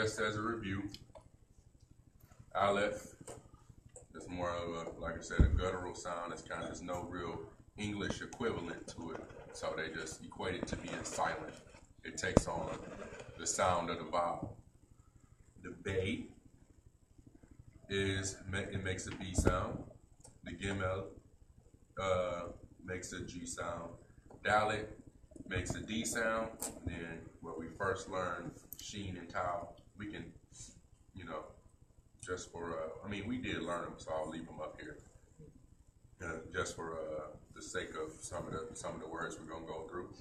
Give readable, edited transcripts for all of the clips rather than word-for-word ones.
just as a review, Aleph is more of a, like I said, a guttural sound. It's kind of, there's no real English equivalent to it, so they just equate it to being silent. It takes on the sound of the vowel. The Bay it makes a B sound. The Gimel makes a G sound. Dalet makes a D sound. And then where we first learned Sheen and Tau, we can, just for, we did learn them, so I'll leave them up here. Just for the sake of some of the words we're gonna go through.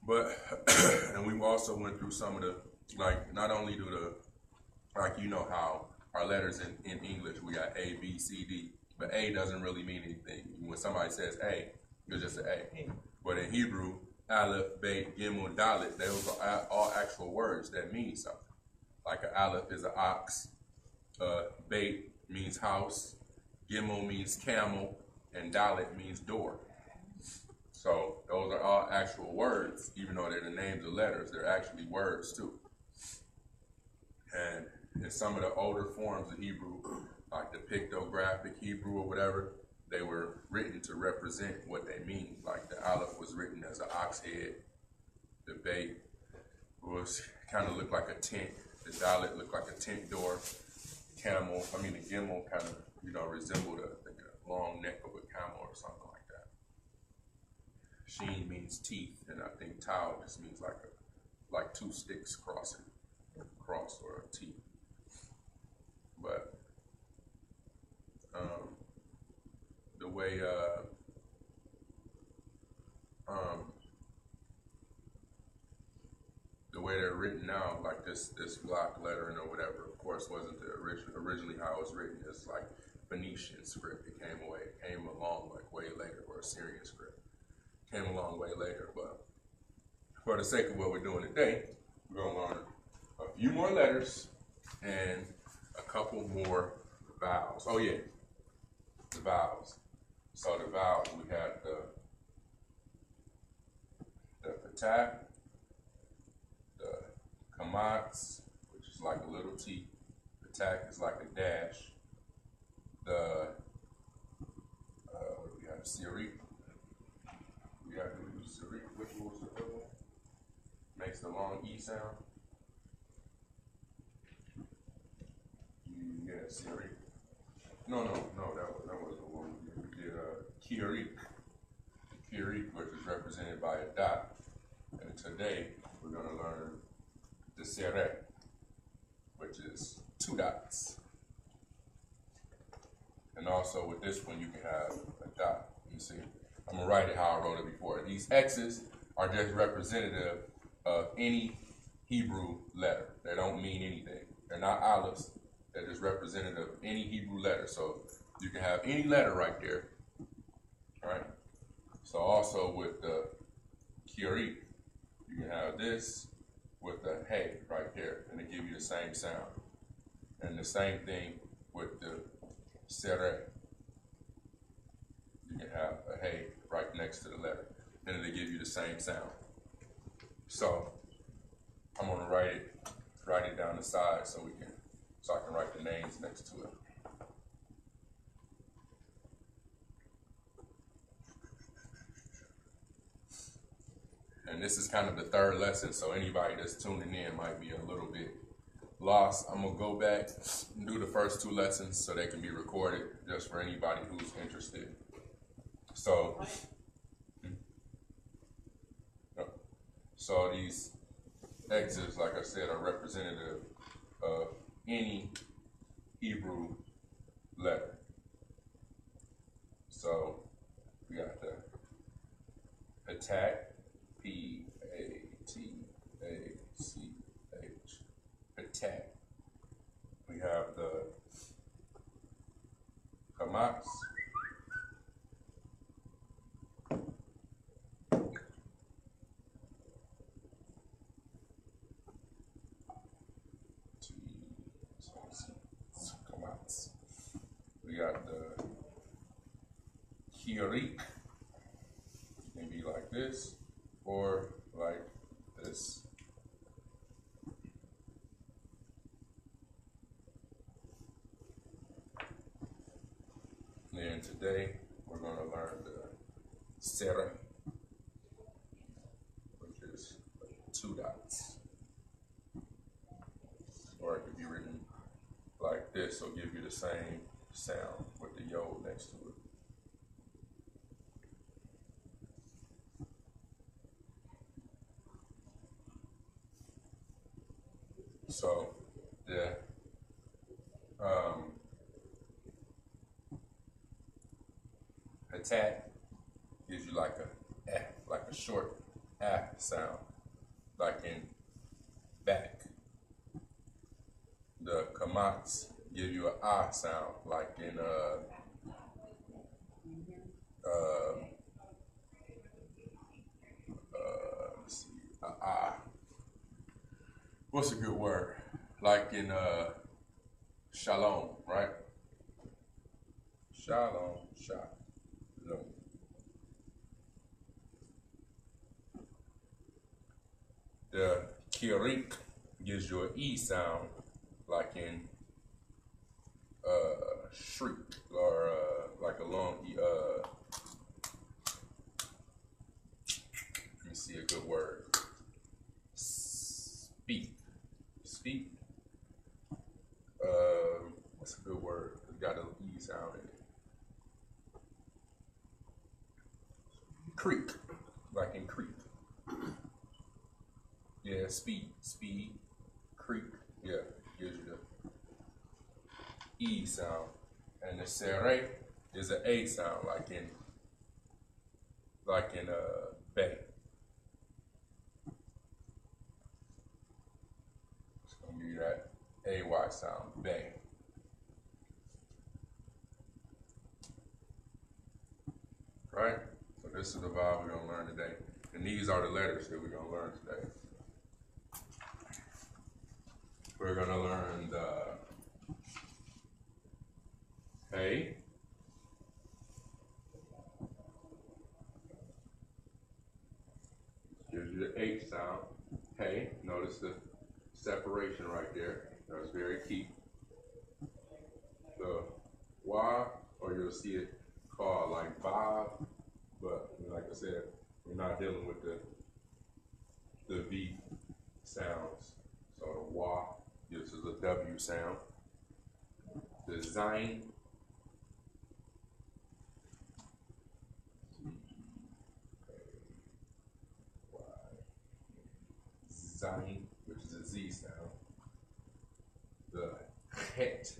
But and we also went through some of the, like, not only do the, like, how our letters in English, we got A, B, C, D, but A doesn't really mean anything. When somebody says A, it's just an A. But in Hebrew, Aleph, Beit, Gimel, Dalet, those are all actual words that mean something. Like an Aleph is an ox, Beit means house, Gimel means camel, and Dalet means door. So those are all actual words, even though they're the names of letters, they're actually words too. And in some of the older forms of Hebrew, like the pictographic Hebrew or whatever, they were written to represent what they mean. Like the Aleph was written as an ox head, the Beit was kind of looked like a tent, the Dalet looked like a tent door, the Gimel kind of, resembled a long neck of a camel or something like that. Sheen means teeth, and I think Tau just means like two sticks crossing, cross or a T. But the way they're written now, like this block lettering or whatever, of course, wasn't the originally how it was written. It's like Phoenician script. It came along like way later, or Assyrian script came a long way later. But for the sake of what we're doing today, we're gonna learn a few more letters and a couple more vowels. Oh yeah, the vowels. So the vowels, we had the Patah, the Kamatz, which is like a little T. Patah is like a dash. The what do we have? Sirik. We have the Sirik, which was the other one? Makes the long E sound. Yeah, Sirik. No, that was the one we did. Kirik, which is represented by a dot. And today we're going to learn the Seret, which is two dots. And also with this one, you can have a dot. You see, I'm going to write it how I wrote it before. These X's are just representative of any Hebrew letter. They don't mean anything. They're not olives. They're just representative of any Hebrew letter. So you can have any letter right there. All right. So also with the Kirik, you can have this with the Hey right there, and it give you the same sound. And the same thing with the Seret. You can have a Hey right next to the letter, and it'll give you the same sound. So I'm gonna write it down the side so I can write the names next to it. And this is kind of the third lesson, so anybody that's tuning in might be a little bit lost. I'm gonna go back and do the first two lessons so they can be recorded, just for anybody who's interested. So these X's, like I said, are representative of any Hebrew letter. So we got the attack, P-A-T-A-C-H, attack. We have the Hamas, we got the Kirik. It can be like this or like this. today we're going to learn the sere, which is two dots. Or it could be written like this, so give you the same sound with the yod next to it. So the attack gives you like a short sound, like in back. The kamats give you a sound, like in let's see, what's a good word? Like in shalom, right? Shalom, shalom. The kirik gives you an E sound, like in shriek, or like a long E. Let me see a good word. Speak. Speak. What's a good word? It's got an E sound in it. Creek, like in creek. Yeah, speed, creek. Yeah, gives you the E sound. And the sere is an A sound, like in bay. It's gonna give you that AY sound, bay. Right? So this is the vowel we're gonna learn today. And these are the letters that we're gonna learn today. We're gonna learn the hey, gives you the H sound. Hey, notice the separation right there. That's very key. The Y, or you'll see it called like Bob, but like I said, we're not dealing with the V sounds. So the Y gives us a W sound. The Zayn, Zayn, which is a Z sound. The Het,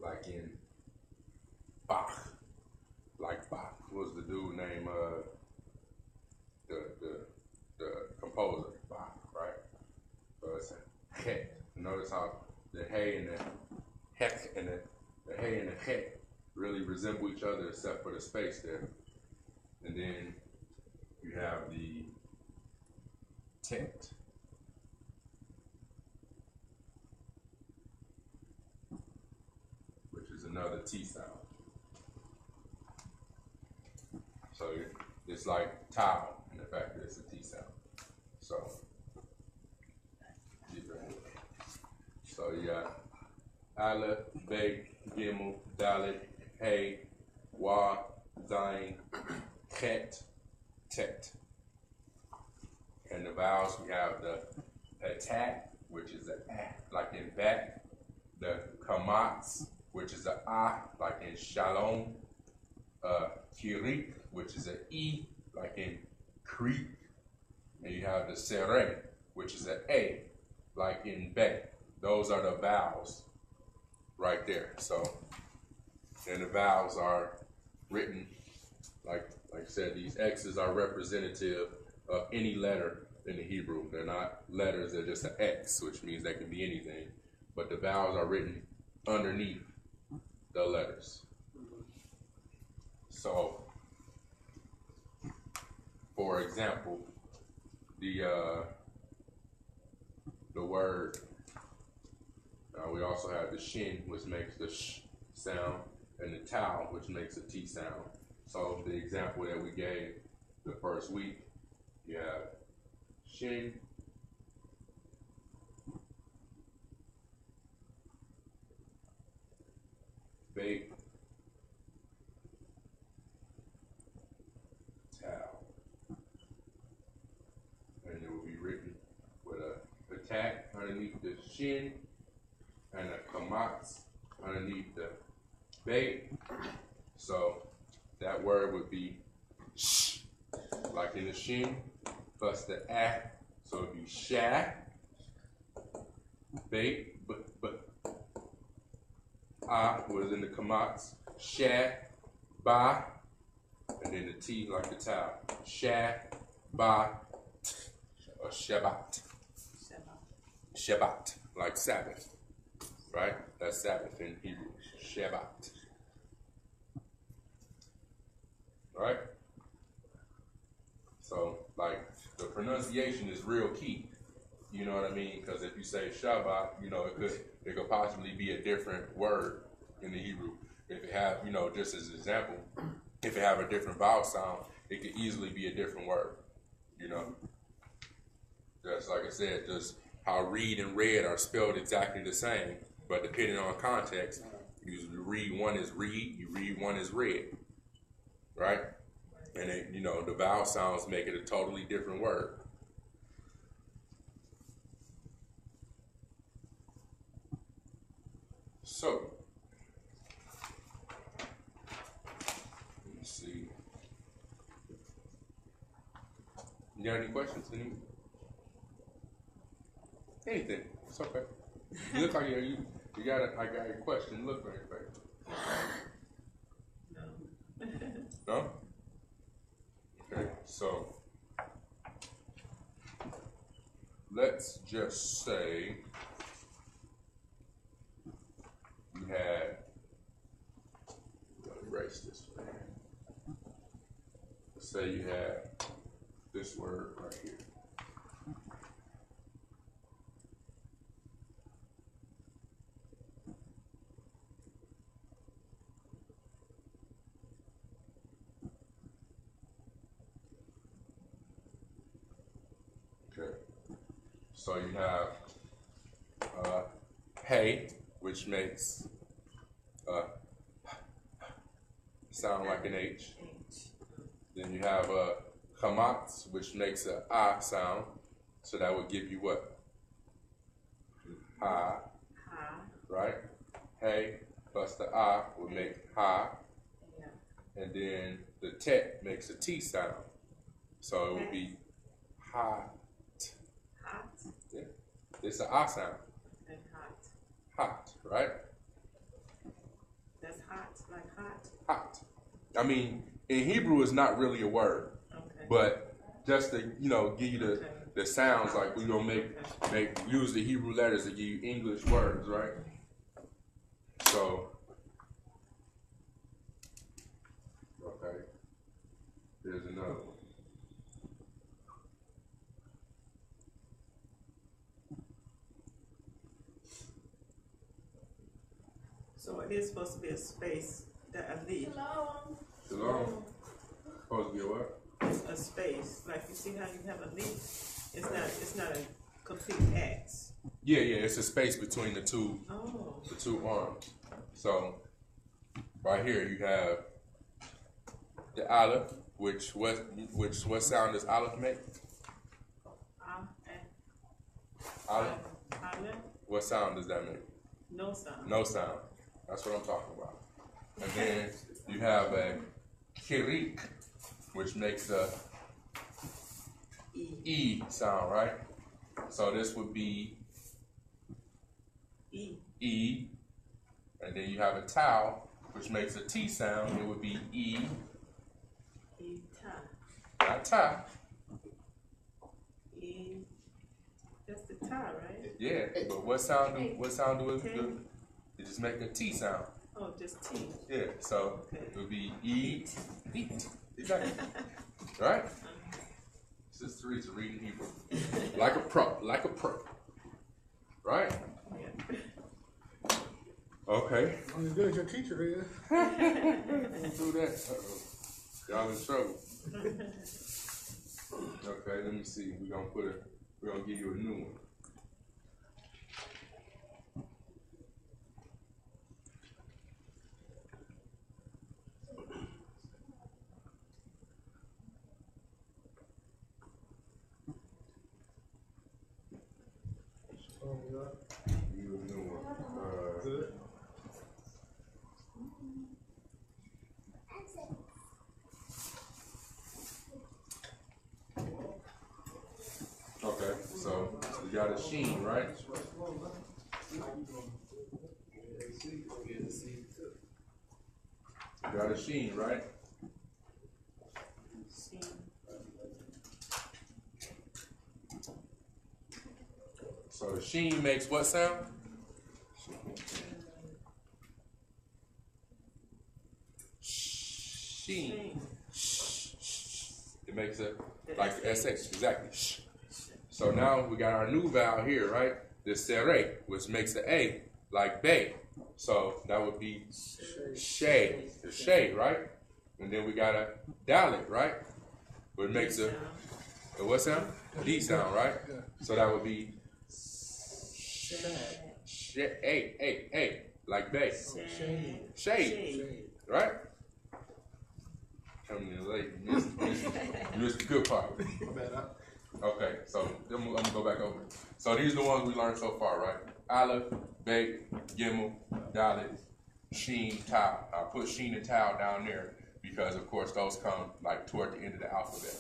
like in Bach, like Bach was the dude named the composer, Bach, right? So it's a Het. Notice how the hey and the heck and the hey and the het really resemble each other except for the space there. And then you have the tet, which is another T sound. So it's like tau in the fact that it's a T sound. So you got Aleph, Bey, Gimel, Dalet, Hey, Wa, Zayn, Het, Tet. And the vowels, we have the attack, which is a like in back. The kamats, which is a like in shalom. Kirik, which is an E, like in creek. And you have the sere, which is an A, like in bay. Those are the vowels right there. So, and the vowels are written, like I said, these X's are representative of any letter in the Hebrew. They're not letters, they're just an X, which means they can be anything. But the vowels are written underneath the letters. So, for example, the word, we also have the shin, which makes the sh sound, and the tau, which makes a T sound. So the example that we gave the first week, you have shin, bait, towel. And it will be written with a attack underneath the shin and a kamatz underneath the bait. So that word would be sh, like in the shin, plus the ah. So it'd be sha, bait, but ah was in the kamatz, sha, ba, and then the T like the towel. Sha, ba, or Shabbat. Shabbat, like Sabbath, right? That's Sabbath in Hebrew. Shabbat. Right? So, like, the pronunciation is real key. You know what I mean? Because if you say Shabbat, you know, it could possibly be a different word in the Hebrew. If it have, you know, just as an example, if it have a different vowel sound, it could easily be a different word. You know? Just like I said, just how read and read are spelled exactly the same, but depending on context, you read one as read, you read one as read, right? And it, you know, the vowel sounds make it a totally different word. So, let me see. You got any questions? Anything? It's okay. You look like you got I got a question. Look like that. No? Okay, so let's just say you had, let me erase this one. Let's say you had this word right here. So you have hey, which makes sound like an H. Then you have kamatz, which makes a ah sound. So that would give you what? Ha. Right? Hey plus the ah would make ha. Yeah. And then the tet makes a T sound. So it would be ha. Yeah. It's an ah sound. And hot. Hot, right? That's hot, like hot? Hot. I mean, in Hebrew, it's not really a word. Okay. But just to, you know, give you the sounds, like we don't use the Hebrew letters to give you English words, right? So, okay. There's another one. So it is supposed to be a space, that a leaf. Shalom. Supposed to be a what? A space. Like you see how you have a leaf? It's not a complete X. Yeah, it's a space between the two arms. So right here you have the aleph, which what sound does aleph make? Aleph. What sound does that make? No sound. No sound. That's what I'm talking about. And then you have a kirik, which makes a E sound, right? So this would be E. And then you have a tau, which makes a T sound. It would be E. Not ta. E. That's the ta, right? Yeah, but what sound do it do? It just make a T sound. Oh, just T. Yeah, so it would be E. Eat. Exactly. Right? Sister Teresa reading Hebrew. Like a pro. Right? Yeah. Okay. I'm as good as your teacher is. Don't do that. Y'all in trouble. Okay, let me see. We're gonna give you a new one. Okay, so we got a sheen, right? We got a sheen, right? See, So the sheen makes what sound? Sheen. It makes a like the SH, exactly. Shh. So now we got our new vowel here, right? The serre, which makes the A, like bay. So that would be shay, the shay, right? And then we got a dalit, right? Which makes a what sound? A D sound, right? So that would be a, like bay. Shade, right? Coming in late, you missed the good part. Okay, so I'm gonna go back over. So these are the ones we learned so far, right? Aleph, Bet, Gimel, Dalet, Sheen, Tau. I put Sheen and Tau down there because, of course, those come like toward the end of the alphabet.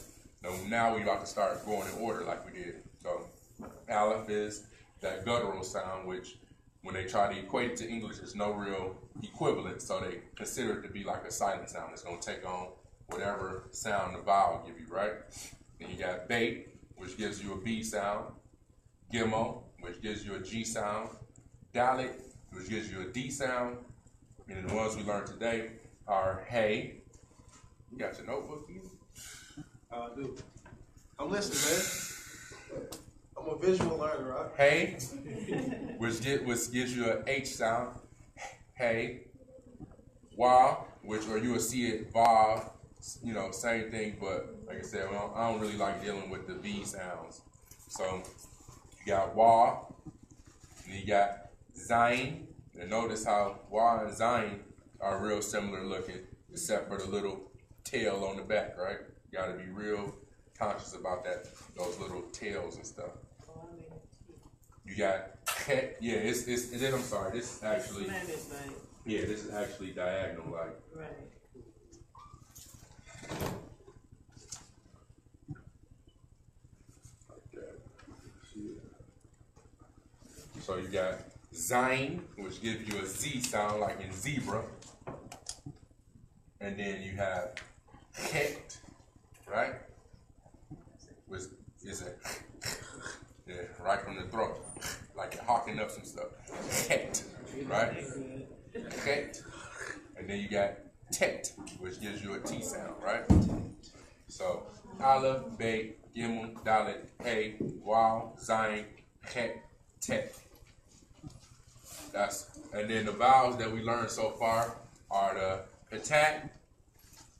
Now we're about to start going in order like we did. So Aleph is that guttural sound, which when they try to equate it to English, there's no real equivalent. So they consider it to be like a silent sound. It's gonna take on whatever sound the vowel give you, right? Then you got Bet, which gives you a B sound. Gimel, which gives you a G sound. Dalet, which gives you a D sound. And the ones we learned today are Hey. You got your notebook here? I do. I'm listening, man. I'm a visual learner, right? Hey, which gives you an H sound. Hey. Wah, or you will see it Vav, same thing, but like I said, I don't really like dealing with the V sounds. So you got Wah, and you got Zayin. And notice how Wah and Zayin are real similar looking, except for the little tail on the back, right? You gotta be real conscious about those little tails and stuff. You got Chet, yeah, I'm sorry, this is actually, this is actually diagonal, like. right. So you got Zayin, which gives you a Z sound like in zebra. And then you have Het, right? Which is right from the throat, like you're hawking up some stuff. Het, right? Het. And then you got Tet, which gives you a T sound, right? So Aleph, Bet, Gimel, Dalet, Hey, Waw, Zayin, Het, Tet. And then the vowels that we learned so far are the Patak,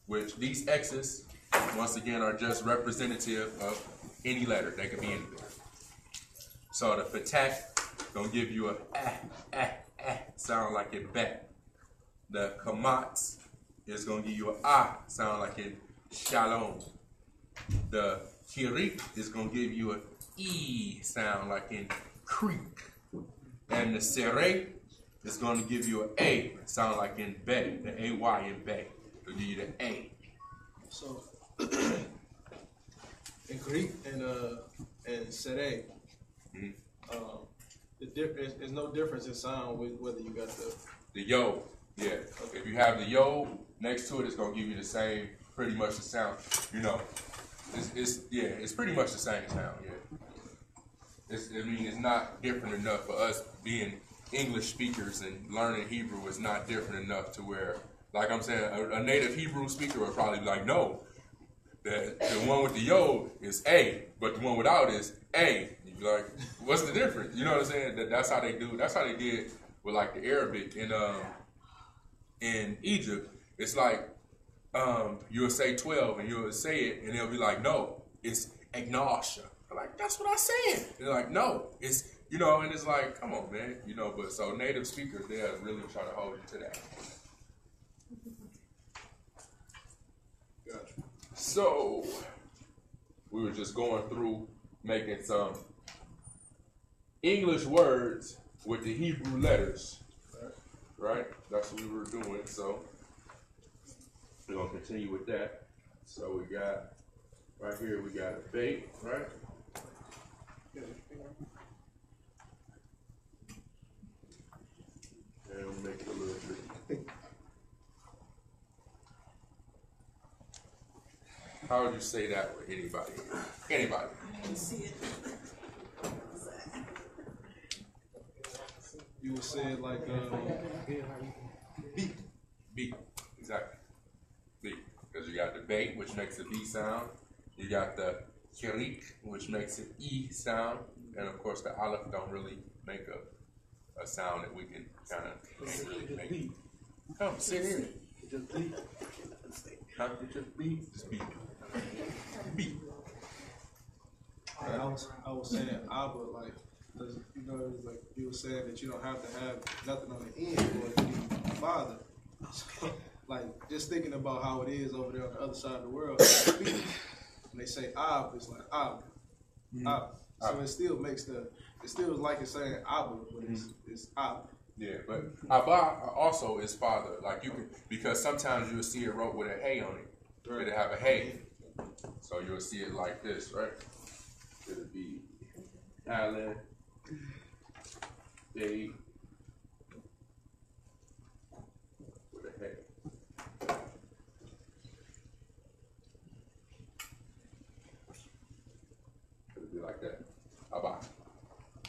which these X's, once again, are just representative of any letter. They could be anything. So the Patak gonna give you a sound like in bat. The Kamatz is gonna give you a sound like in shalom. The Kirik is gonna give you a E sound like in creek. And the Serre is going to give you an A, sound like in bay, the A-Y in bay. It'll give you the A. So, in Greek and Sere, there's no difference in sound with whether you got the yo, yeah. Okay. If you have the yo next to it, it's going to give you the same, pretty much the sound. It's pretty much the same sound, yeah. It's not different enough for us being English speakers and learning Hebrew is not different enough to where, like I'm saying, a native Hebrew speaker would probably be like, no, the one with the yo is A, but the one without is A. You'd be like, what's the difference? You know what I'm saying? That's how they do. That's how they did with like the Arabic in Egypt. It's like you'll say 12 and you'll say it and they'll be like, no, it's agnosha. Like, that's what I said. And they're like, no, it's, and it's like, come on, man. But so native speakers, they'll really try to hold you to that. Gotcha. So, we were just going through making some English words with the Hebrew letters. Right? That's what we were doing. So we're gonna continue with that. So we got right here, we got a bait, right? And we'll make it a little tricky. How would you say that with anybody? Anybody? You would say it like beat. B. Exactly. B. Because you got the bait, which makes a B sound. You got the kirik, which makes an E sound. And of course, the aleph don't really make a sound that we can kind of can't really make. Come, sit here. Just beat. Huh? Just B. Just B. B. I was saying Abba, like, 'cause, you know, it was like you were saying that you don't have to have nothing on the end for it to be father. So, like, just thinking about how it is over there on the other side of the world, when they say Ab, it's like Ab. Ab. So it still makes it still is like it's saying Abba, but it's Ab. Yeah, but Abba also is father. Like you can, because sometimes you'll see it wrote with a hey on it. Right. It'll have a hey. So you'll see it like this, right? It'll be Aleph, Bay, with a hey. It'll be like that. Abba,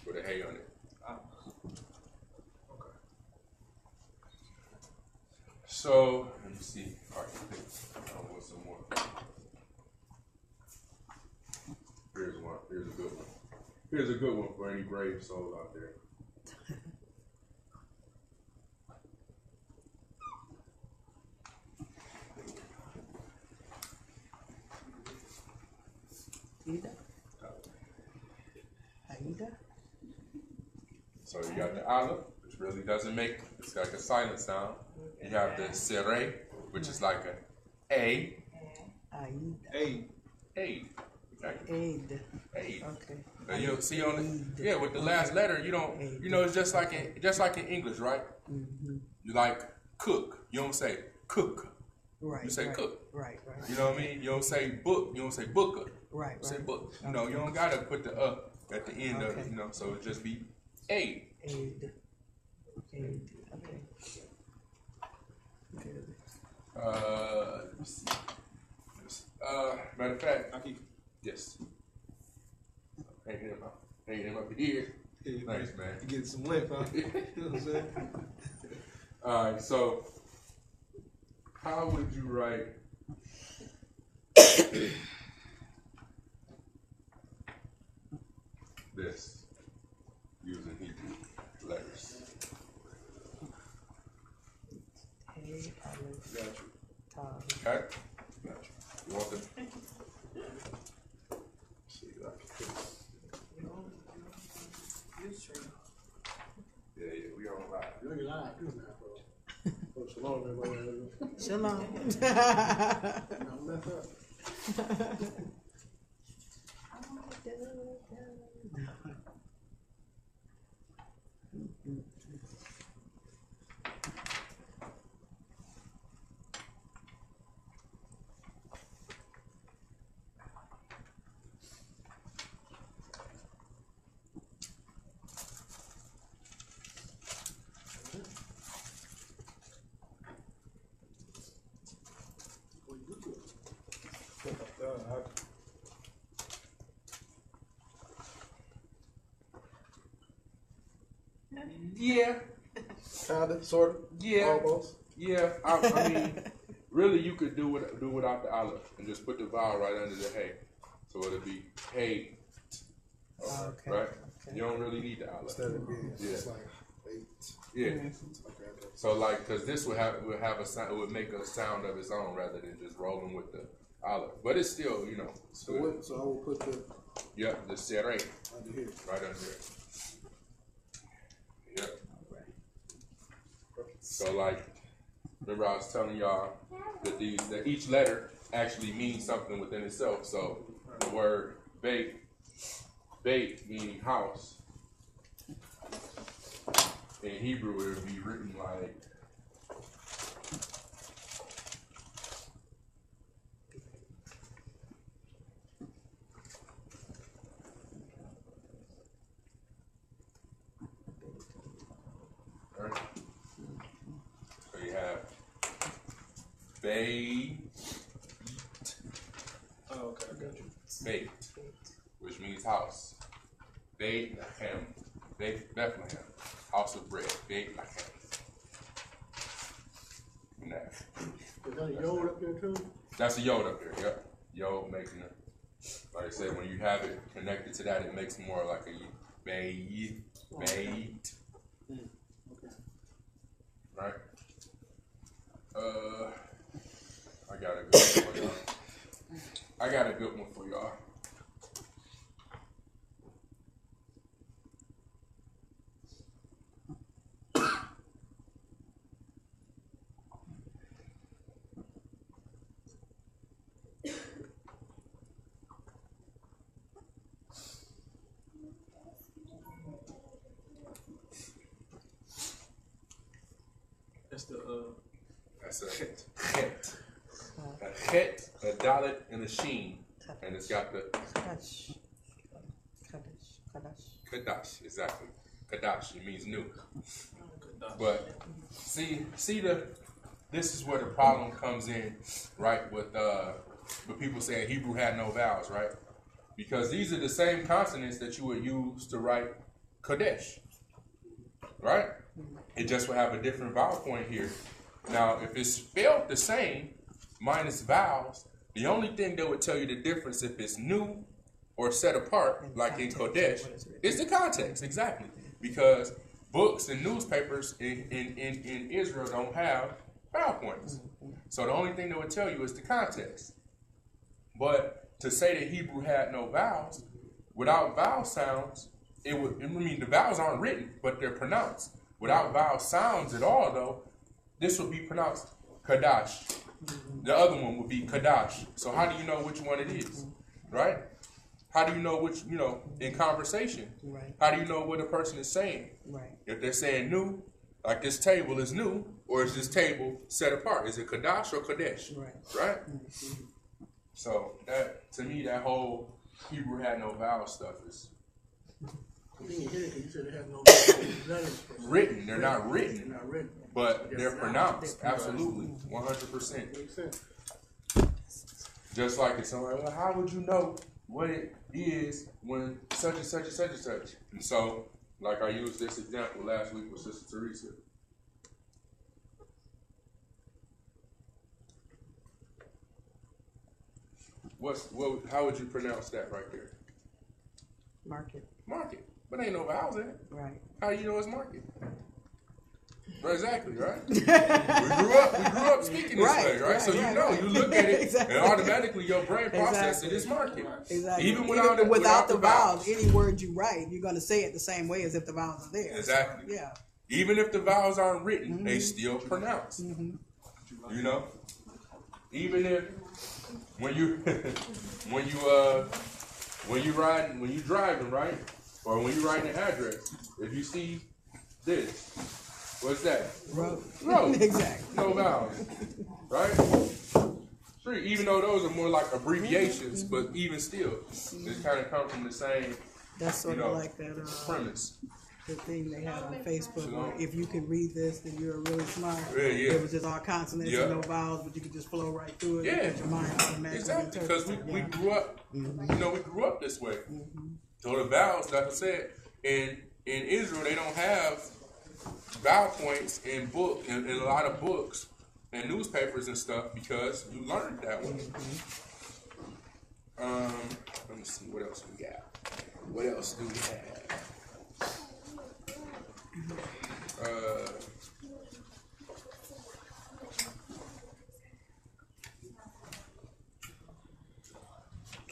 with a hey on it. Okay. So, let me see. All right, I want some more. Here's one. Here's a good one. Here's a good one for any brave soul out there. Aida. So you got the aleph, which really doesn't make, it's like a silent sound. You have the sere, which is like a Aida. Hey, A. Exactly. Aid. A. Okay. You'll see on the, yeah, with the last letter, you don't, you know, it's just like in English, right? Mm-hmm. You like cook. You don't say cook. Right. You say right, cook. Right. You know what I mean? You don't say book. You don't say booker. Right. You say Right. book. You know, you don't gotta put the at the end of it. Okay. You know, so it just be a. Aid. Aid. Okay. Good. Let me see. Matter of fact, I keep yes. Hanging him up here. Thanks, man. You getting some length, huh? You know what I'm saying? All right, so how would you write this using Hebrew letters? Hey, Aleph, Got you. Tav. Okay? Got you. You want them? See, I can Yeah, we on live. You're live too now, bro. Oh, shalom, everybody. Shalom. Don't mess up. Yeah, Kinda, sorta, yeah, almost. yeah. I mean, really, you could do without the aleph and just put the vowel right under the hey, so it'll be hey. Okay. Right? Okay. You don't really need the aleph. Instead of being just Yeah. like 8. Yeah. Okay. So like, cause this would have a sound, it would make a sound of its own rather than just rolling with the aleph. But it's still, you know, it's So good. what? So I will put the Yep, the sere under here. right under here. Yep. So like, remember I was telling y'all that that each letter actually means something within itself. So the word bait meaning house, in Hebrew it would be written like right? So you have Beit, Oh, okay, I got you. Beit, which means house. Beit Lachem, Bethlehem, house of bread. Beit Lachem. Nah. Is that a yod up there too? That's a yod up there. Yep. Yod making it. Like I said, when you have it connected to that, it makes more like a Beit. Beit. Okay. Right? I got a good one for y'all. I got a good one for y'all. That's the That's a chet. A chet, a dalet, and a sheen. And it's got the Kadash. kadash, exactly. Kadash, it means new. But see this is where the problem comes in, right? With people saying Hebrew had no vowels, right? Because these are the same consonants that you would use to write Kodesh, right? It just would have a different vowel point here. Now, if it's spelled the same, minus vowels, the only thing that would tell you the difference if it's new or set apart, like in Kodesh, is the context, exactly. Because books and newspapers in Israel don't have vowel points. So the only thing that would tell you is the context. But to say that Hebrew had no vowels, without vowel sounds, the vowels aren't written, but they're pronounced. Without vowel sounds at all, though, this would be pronounced Kadash. The other one would be Kadash. So how do you know which one it is? Right? How do you know which, in conversation? Right. How do you know what a person is saying? Right. If they're saying new, like this table is new, or is this table set apart? Is it Kadash or Kadesh? Right. Right? So that, to me, that whole Hebrew had no vowel stuff is I think you hit it 'cause you said it has no letters. written. They're not written, They're not written. but they're pronounced. Absolutely. 100%. Makes sense. Just like it's somebody, well, how would you know what it is when such and such and such and such? And so, like I used this example last week with Sister Teresa. How would you pronounce that right there? Market. Market. But ain't no vowels in it. Right. How do you know it's market? Right, exactly, right? we grew up speaking this way, right? So you look at it Exactly. and automatically your brain processes it Exactly. as market. Exactly. Even without the vowels, any word you write, you're going to say it the same way as if the vowels are there. Exactly. So, yeah. Even if the vowels aren't written, they still pronounce. Even if when you driving, right? Or when you writing an address, if you see this, what's that? Road. Road. Exactly. No vowels, right? Sure, even though those are more like abbreviations, but even still, this kind of come from the same That's sort of like that premise. the thing they had on Facebook where if you can read this, then you're really smart. Yeah. It was just all consonants Yeah. and no vowels, but you could just flow right through it. Yeah. And your mind automatically Exactly, because we interprets it. grew up, we grew up this way. So the vowels, like I said, in Israel, they don't have vowel points in a lot of books and newspapers and stuff because you learned it that way. Let me see what else we got. What else do we have?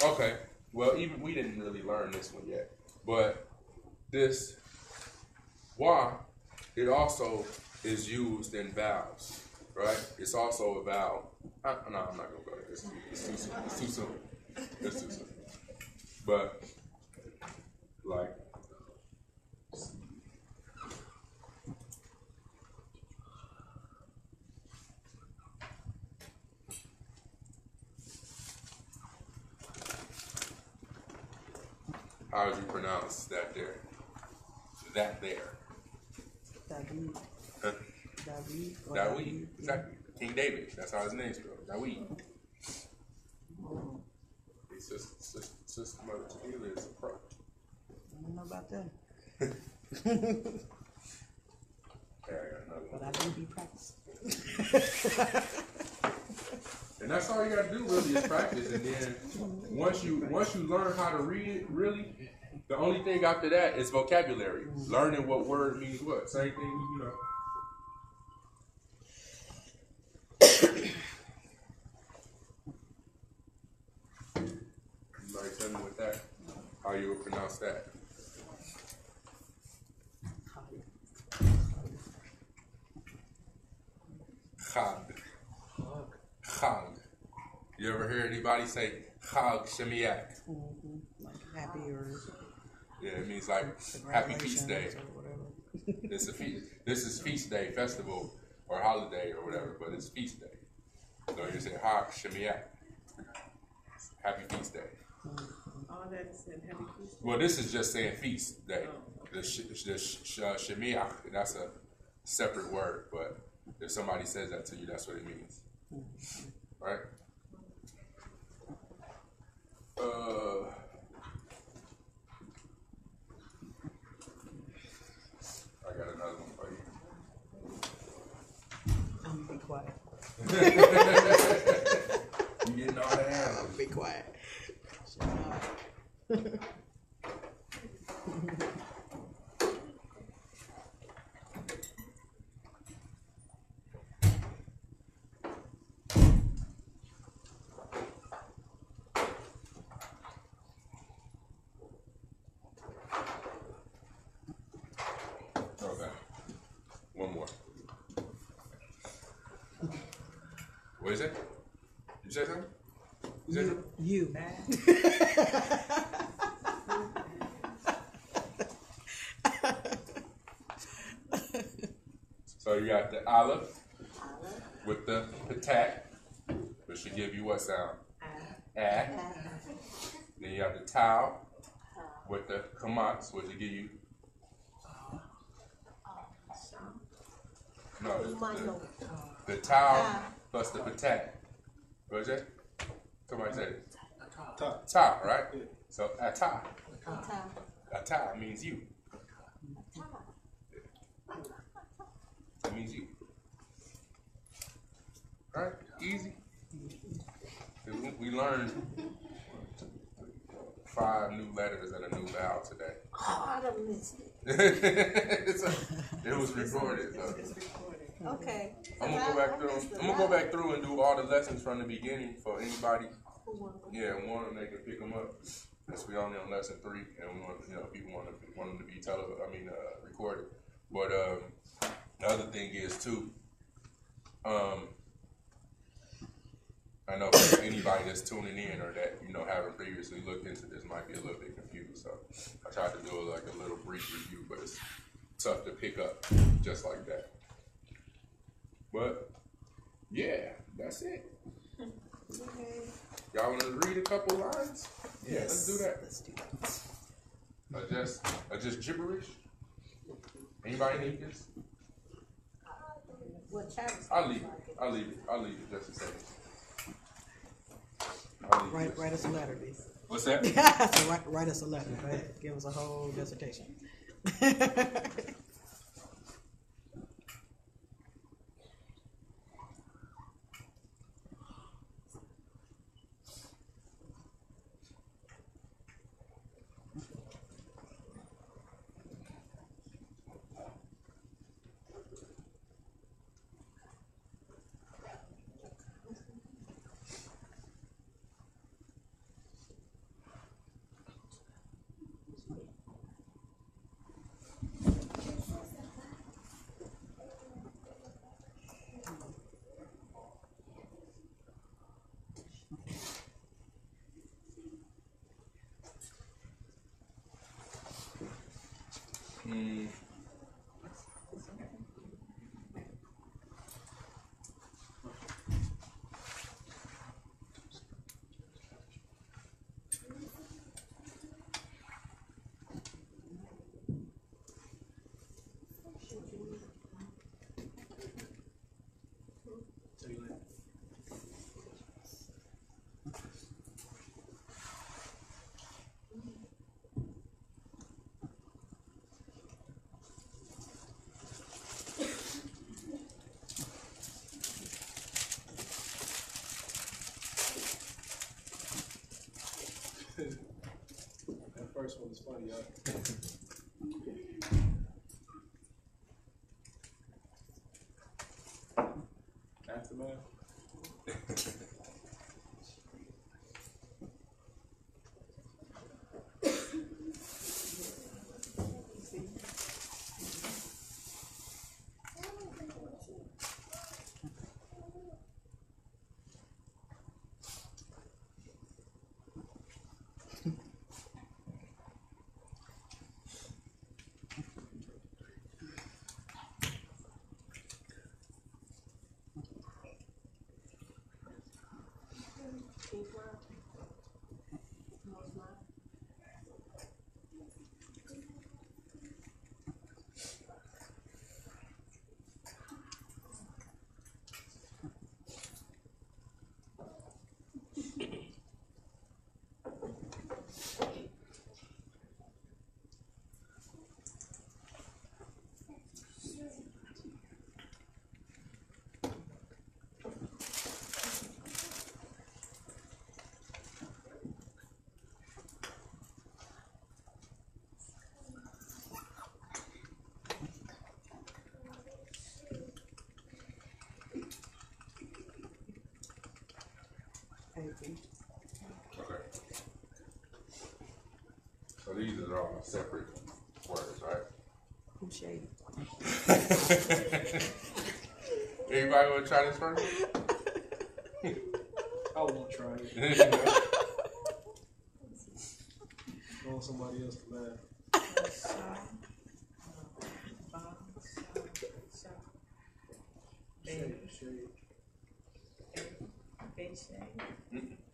Okay, well, even we didn't really learn this one yet, but this wa, it also is used in vowels, right? It's also a vowel. No, I'm not gonna go there. It's too soon. It's too soon. But like, how would you pronounce that there? That there. David. Huh? David. or Dawid. Exactly. King David. That's how his name's spelled. Dawid. His sister mother Tequila is a pro. I don't know about that, Yeah, I got another but one. I do be practicing. And that's all you gotta do really is practice. And then once you learn how to read it, really, the only thing after that is vocabulary. Learning what word means what. Same thing, you know. Somebody tell me what that, how you would pronounce that. Chag. Chag. You ever hear anybody say Chag Shemiak? Like happy or Yeah, it means like Happy Feast Day. congratulations or whatever. It's a feast. This is Feast Day, festival, or holiday, or whatever. But it's Feast Day. So you say Chag Shemiak. Happy Feast Day. All that is in Happy Feast. Well, this is just saying Feast Day. The Shemiak, that's a separate word, but if somebody says that to you, that's what it means. Right? I got another one for you. I'm gonna be quiet. You getting all the answers. Be quiet. Shut up. Okay. One more. What is it? You say something? You say something? You. So you got the aleph with the patak, which should give you what sound? Ah. Then you have the tau with the kamats, which will give you no, the tau plus the patak. What is it? Somebody say it. Top. Ta, right? So ata. Ata means you. That means you. Right? Easy. We learned 5 new letters and a new vowel today. Oh, I done missed it. It was recorded. So. It's recorded. Okay. I'm gonna go back through. I'm gonna go back through and do all the lessons from the beginning for anybody. Yeah, one and they can pick them up. Since we only on lesson 3, and we want people want them to be recorded. But the other thing is too. I know for anybody that's tuning in or that haven't previously looked into this might be a little bit confused. So I tried to do a little brief review, but it's tough to pick up just like that. But yeah, that's it. Y'all want to read a couple lines? Yeah, let's do that. Let's do that. Just gibberish. Anybody need this? Well, Travis. I'll leave it just a second. Write us a letter, B. What's that? So write us a letter. Go ahead. Give us a whole dissertation. first one is funny, y'all. Aftermath. Okay. So these are all separate words, right? Who's shady? Anybody want to try this first? I won't try it. I want somebody else to laugh.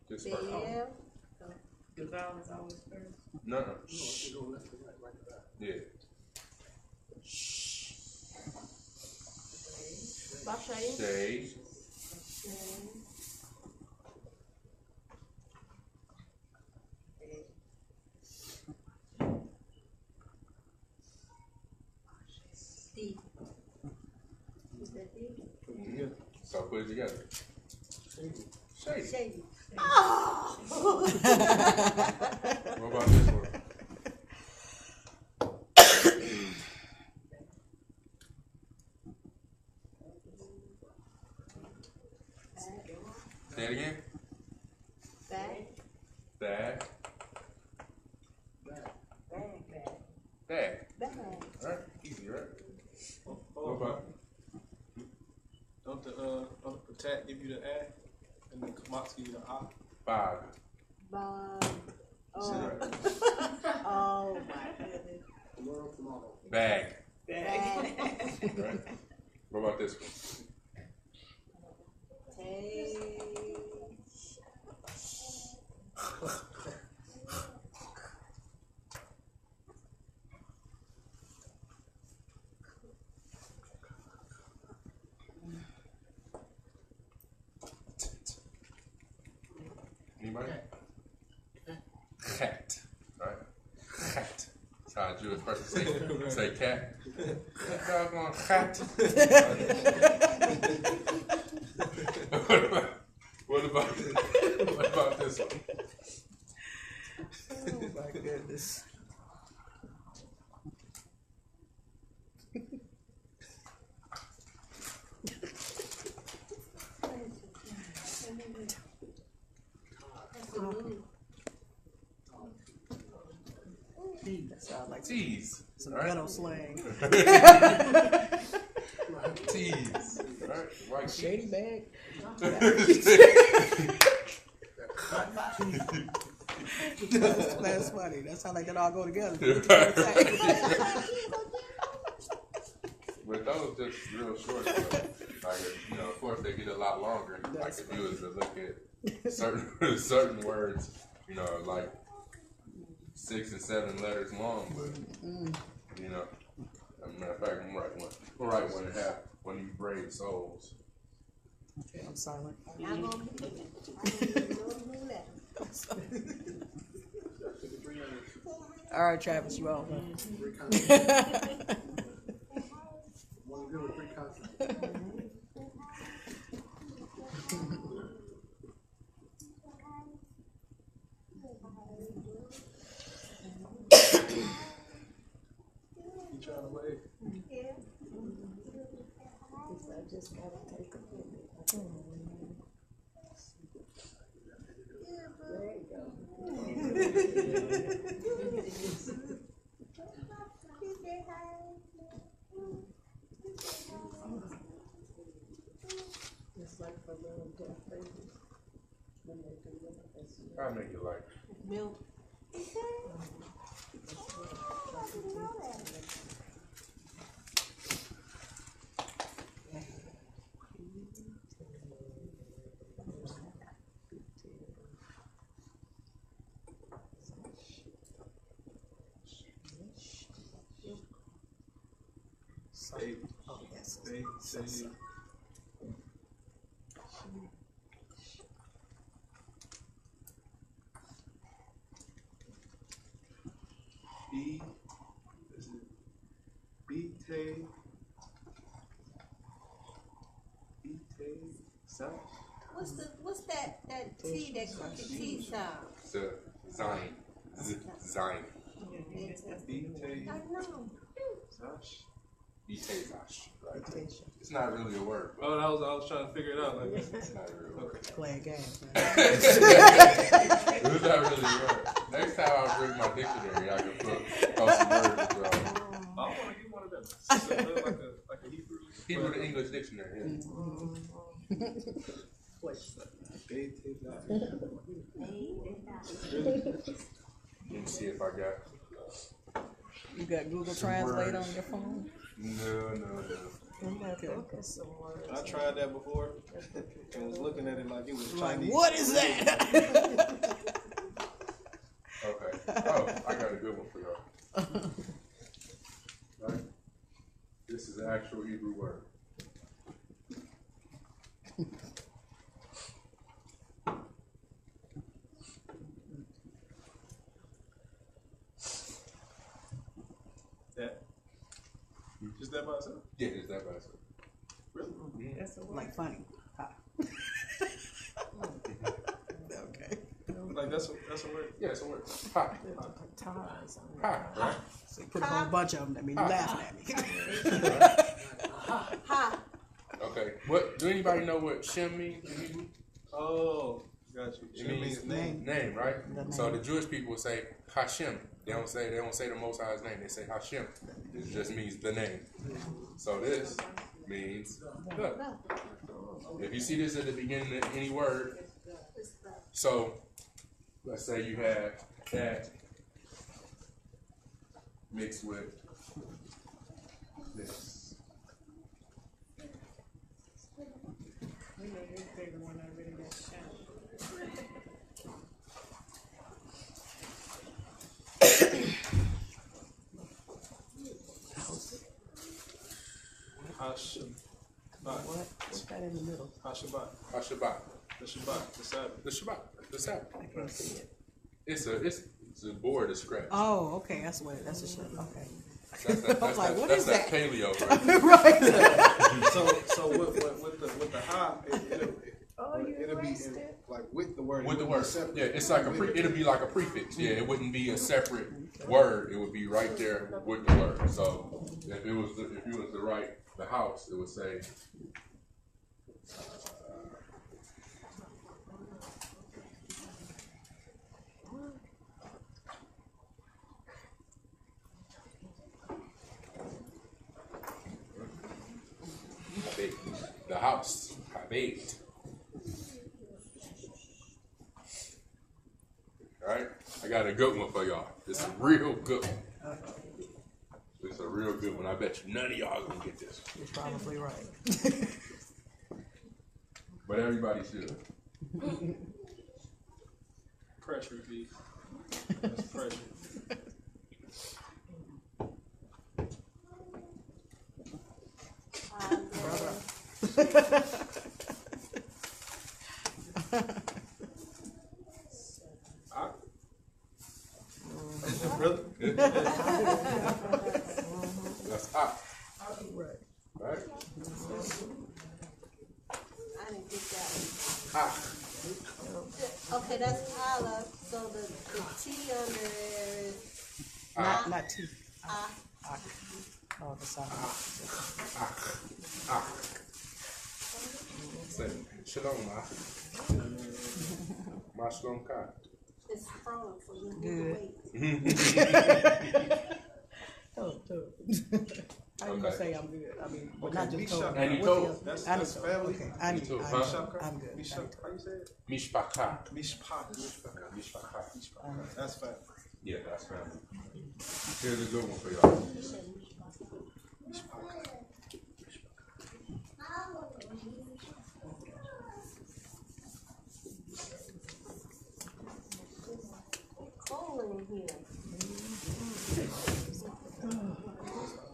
Just first. The vowel is always first. No. You go left to right, right to left. Yeah. Shade. Yeah. So put it together. Shady. What about this one? Say it again. Bag. Right? Easy, right? What about? Don't the tat give you the A and the Kamatsu give you the A? Bag. Oh my goodness. Tomorrow, tomorrow. Bag. Bag. Right? What about this one? Anybody? Cat. Right? Cat. That's how a Jewish person say cat. Doggone cat. What about this one? Oh my goodness. That sounds like Tease. some Right? ghetto slang. Tease. Right? White Shady bag. That's funny. That's how like it all go together. But those just real short. So, like, you know, of course they get a lot longer. Like if you was to look at certain words, you know, like 6 and 7 letters long, but you know, as a matter of fact, I'm writing one. I'll write one and have one of you brave souls. Okay, I'm silent. All right, Travis, you all. Three consonants. One good with 3 consonants. just gotta take a minute. There you go. It's like for little deaf babies. When they do that, that's I'll make it like. milk. Say, Oh, yes. say. B, is it Bete? South? What's that tea, that cookie tea sound? It's a Zion. Zion. Bete I know. Sash? Bitezash. Right? It's not really a word, but Oh, I was trying to figure it out. Like, it's not a real word. okay. Playing games, man. It's not really a word. Next time I bring my dictionary, I can throw some words as well. I want to get one of them. Like a Hebrew. Hebrew to English dictionary. Yeah. Bete Let me see if I got. You got Google Translate on your phone? No. Okay. I tried that before and was looking at it like it was Like, Chinese. what is that? Okay. Oh, I got a good one for y'all. Right? This is an actual Hebrew word. That. Just that by itself? Yeah, it's that bad. Really? That's a word. Like funny. Ha. Okay. Like that's a word. Yeah, it's a word. Ha. Ha. Right? So you put a whole bunch of them. That mean you laughing at me. Ha. Okay. What? Do anybody know what Shem means in Hebrew? Oh, got you. It means name, right? So the Jewish people would say Hashem. They don't say the Most High's name. They say Hashem. It just means the name. So this means the. If you see this at the beginning of any word, so let's say you have that mixed with this. We know this bigger one already got shot. Hashabbat. What's that in the middle? Hashabbat. Hashabbat. The Shabbat. The Sabbath. The Shabbat. The Sabbath. I can't see it. It's a board of scratch. Oh, okay. That's what. That's a shirt. Okay. That's like, that, what that's is that that? paleo, right? Right. So with the ha, it'll be like with the word. With it the wouldn't word. be separate. Yeah, it's like it'll be like a prefix. Yeah, it wouldn't be a separate word. It would be right there with the word. So if you was to write the house, it would say the house. Habit. Alright? I got a good one for y'all. It's a real good one. It's a real good one. I bet you none of y'all gonna get this. You're probably right. But everybody should. Pressure, B. That's pressure. Brother? That's hot. Right. Right? I didn't get that one. Hot. Okay, that's Allah. So the T under there is Not T. ah. Oh, the side. say shalom, ma. Ma shalom ka. It's prone, so you Good. need to wait. Oh, how you Okay. gonna say I'm good? I mean, but Okay, not just Misha. told. And he What's the told- other- That's Anito. family. Okay, Anito. Huh? Mishaka? I'm good. Mishaka, how you say it? Mishpaka. Mishpaka. Mishpaka. That's family. Yeah, that's family. Here's a good one for y'all. Cold in here.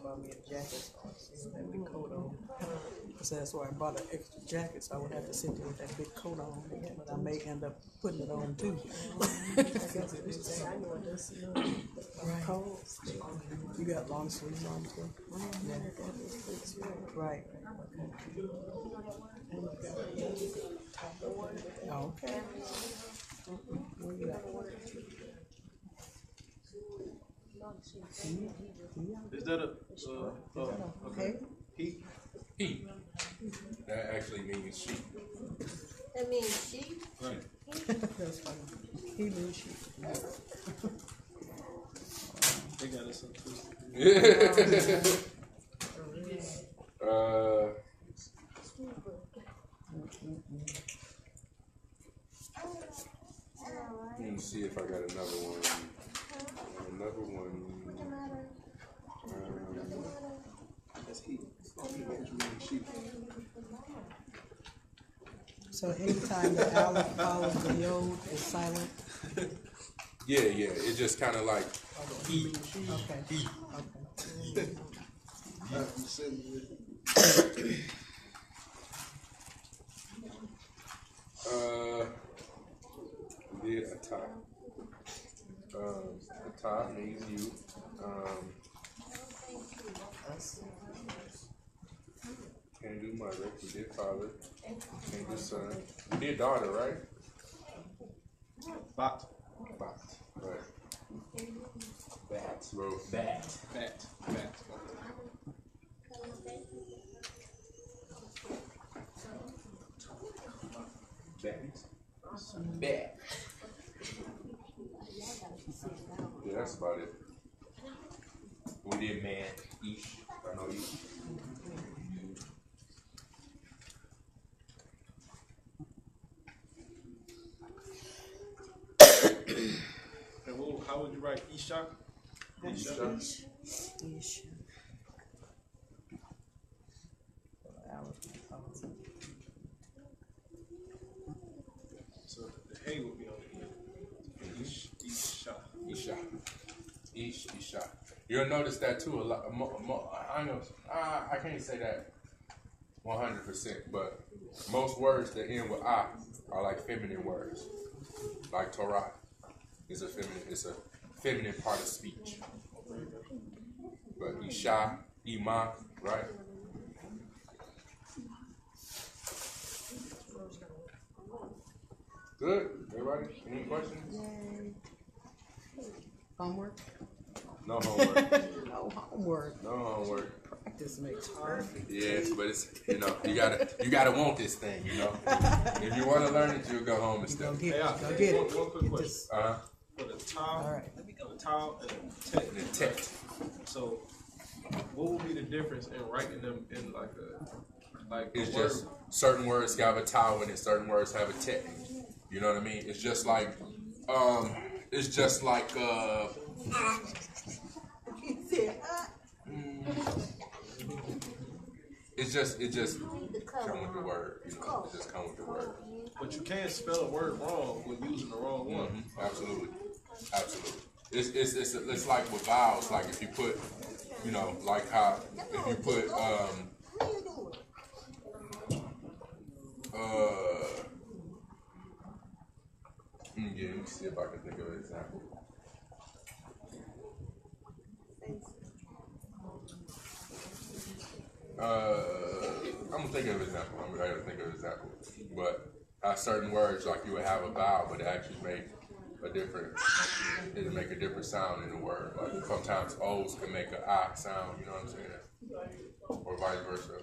Bought me a jacket, so that big coat on. So that's why I bought an extra jacket, so I would have to sit there with that big coat on. But I may end up putting it on too. Cold. You got long sleeves on too. Yeah. Right. Oh, okay. Where you at? Is that a, Okay. he? He. That actually means sheep. That means sheep. Right. That's funny. He knew she. They got us some twisted. Let me see if I got another one. Another one. That's he. He means sheep. So anytime the aleph follows the yod is silent. Yeah. It's just kind of like he. Okay. He. Okay. You said it. We did atah. Atah means you. Can't do mother. We did father. Can't do son. We did daughter, right? Bat. Bat. Right. Bat, bro. Bat. Bat. Bat. Yeah, that's about it. We did man, ish. I know ish. And how would you write Ishak? Isha. Ish. Aleph follows it. So the hay would be on the end. Isha. Isha. Isha. You'll notice that too a lot. I can't say that 100%, but most words that end with I are like feminine words. Like Torah is a feminine. It's a feminine part of speech. But Isha, Ima, right? Good. Everybody, any questions? Homework? No homework. No homework. No homework. Practice makes perfect. Yes, but it's you gotta want this thing, If you want to learn it, you'll go home and Go study. get it. Go One get it. quick Get question. this. For the towel, All right. the towel and the tech. And then text. So, what would be the difference in writing them in like a It's word? just certain words have a tau in it, certain words have a tech. You know what I mean? It's just like He said, it just the color. come with the word. It just come with the word. But you can't spell a word wrong when using the wrong one. Absolutely. It's like with vowels. Like if you put, like how if you put What are you doing? yeah. Let me see if I can think of an example. I'm gonna think of an example. I'm gonna think of an example. But certain words, like you would have a vowel, but it actually make it'll make a different sound in the word. Like sometimes O's can make an I sound, you know what I'm saying? Or vice versa.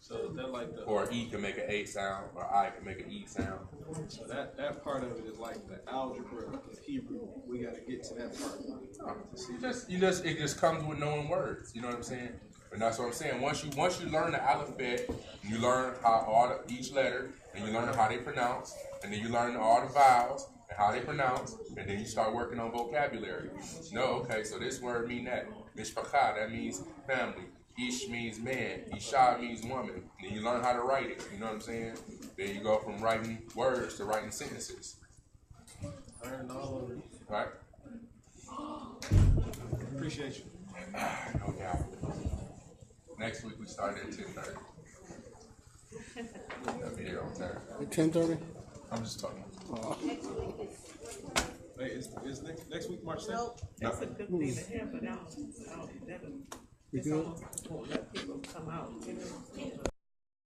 So that like the Or E can make an A sound, or I can make an E sound. so that part of it is like the algebra of Hebrew. We gotta get to that part. To see It just comes with knowing words. You know what I'm saying? And that's what I'm saying. Once you learn the alphabet, you learn how each letter, and you learn how they pronounce, and then you learn all the vowels and how they pronounce, and then you start working on vocabulary. No, okay, so this word mean that. Mishpacha, that means family. Ish means man. Isha means woman. Then you learn how to write it. You know what I'm saying? Then you go from writing words to writing sentences. learn all of it. Right? Appreciate you. No doubt. Next week we start at 10:30. I'll be here on time. At 10:30? I'm just talking. Hey, is next week March 2nd? Nope. That's a good thing to have, but I don't, that'll, We it's good? almost won't let people come out, you know.